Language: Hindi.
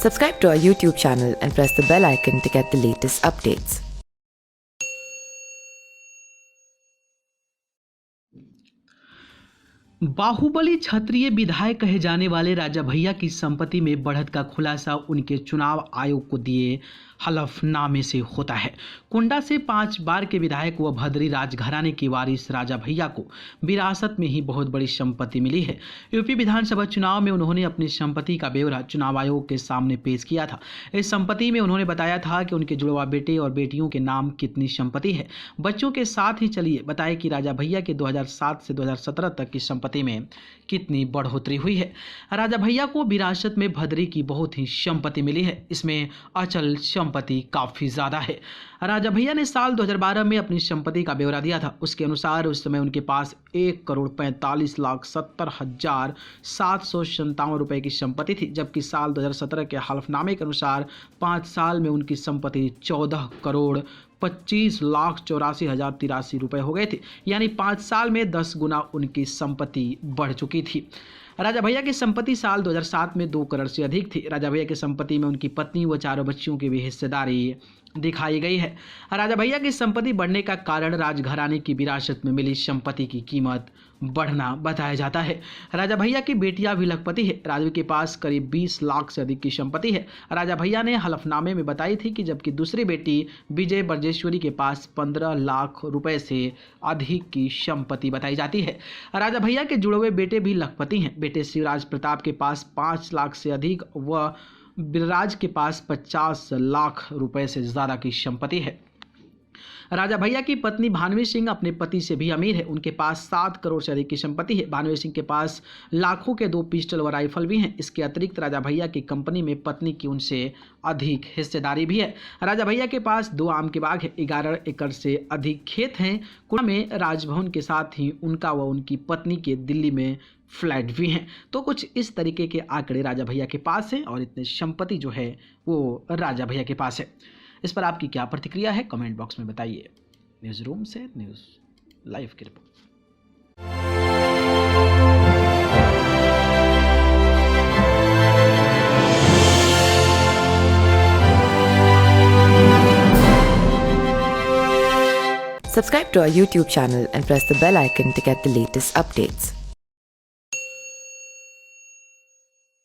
Subscribe to our YouTube channel and press the bell icon to get the latest updates. Baahubali क्षत्रिय विधायक कहे जाने वाले राजा भैया की संपत्ति में बढ़त का खुलासा उनके चुनाव आयोग को दिए हलफनामे से होता है। कुंडा से 5 बार के विधायक व भद्री राजघराने के वारिस राजा भैया को विरासत में ही बहुत बड़ी संपत्ति मिली है। यूपी विधानसभा चुनाव में उन्होंने अपनी संपत्ति का ब्यौरा चुनाव आयोग के सामने पेश किया था। इस संपत्ति में उन्होंने बताया था कि उनके जुड़वा बेटे और बेटियों के नाम कितनी संपत्ति है। बच्चों के साथ ही चलिए बताएं कि राजा भैया के 2007 से 2017 तक की संपत्ति में कितनी बढ़ोतरी हुई है। राजा भैया को विरासत में भद्री की बहुत ही संपत्ति मिली है। इसमें अचल संपत्ति काफी ज्यादा है। राजा भैया ने साल 2012 में अपनी संपत्ति का ब्यौरा दिया था। उसके अनुसार उस समय उनके पास 1,45,70,757 रुपए की संपत्ति थी, जबकि साल 2017 के हलफनामे के अनुसार 5 साल में उनकी संपत्ति 14,25,84,083 रुपए हो गए थे। यानी 5 साल में 10 गुना उनकी संपत्ति बढ़ चुकी थी। राजा भैया की संपत्ति साल 2007 में 2 करोड़ से अधिक थी। राजा भैया की संपत्ति में उनकी पत्नी व 4 बच्चियों की भी हिस्सेदारी दिखाई गई है। राजा भैया की संपत्ति बढ़ने का कारण राजघराने की विरासत में मिली संपत्ति की कीमत बढ़ना बताया जाता है। राजा भैया की बेटियां भी लखपति है। राजू के पास करीब 20 लाख से अधिक की संपत्ति है। राजा भैया ने हलफनामे में बताई थी कि जबकि दूसरी बेटी विजय बर्जेश्वरी के पास 15 लाख रुपए से अधिक की संपत्ति बताई जाती है। राजा भैया के जुड़े हुए बेटे भी लखपति हैं। बेटे शिवराज प्रताप के पास 5 लाख से अधिक व बिलराज के पास 50 लाख रुपए से ज्यादा की संपत्ति है। राजा भैया की पत्नी भानवी सिंह अपने पति से भी अमीर है। उनके पास 7 करोड़ से अधिक की संपत्ति है। भानवी सिंह के पास लाखों के 2 पिस्टल व राइफल भी हैं। इसके अतिरिक्त राजा भैया की कंपनी में पत्नी की उनसे अधिक हिस्सेदारी भी है। राजा भैया के पास 2 आम के बाग है, 11 एकड़ से अधिक खेत हैं। कुंडा में राजभवन के साथ ही उनका व उनकी पत्नी के दिल्ली में फ्लैट भी हैं। तो कुछ इस तरीके के आंकड़े राजा भैया के पास हैं और इतनी संपत्ति जो है वो राजा भैया के पास है। इस पर आपकी क्या प्रतिक्रिया है, कमेंट बॉक्स में बताइए। न्यूज़ रूम से न्यूज़ लाइव की report. Subscribe to our YouTube channel and press the bell icon to get the latest updates.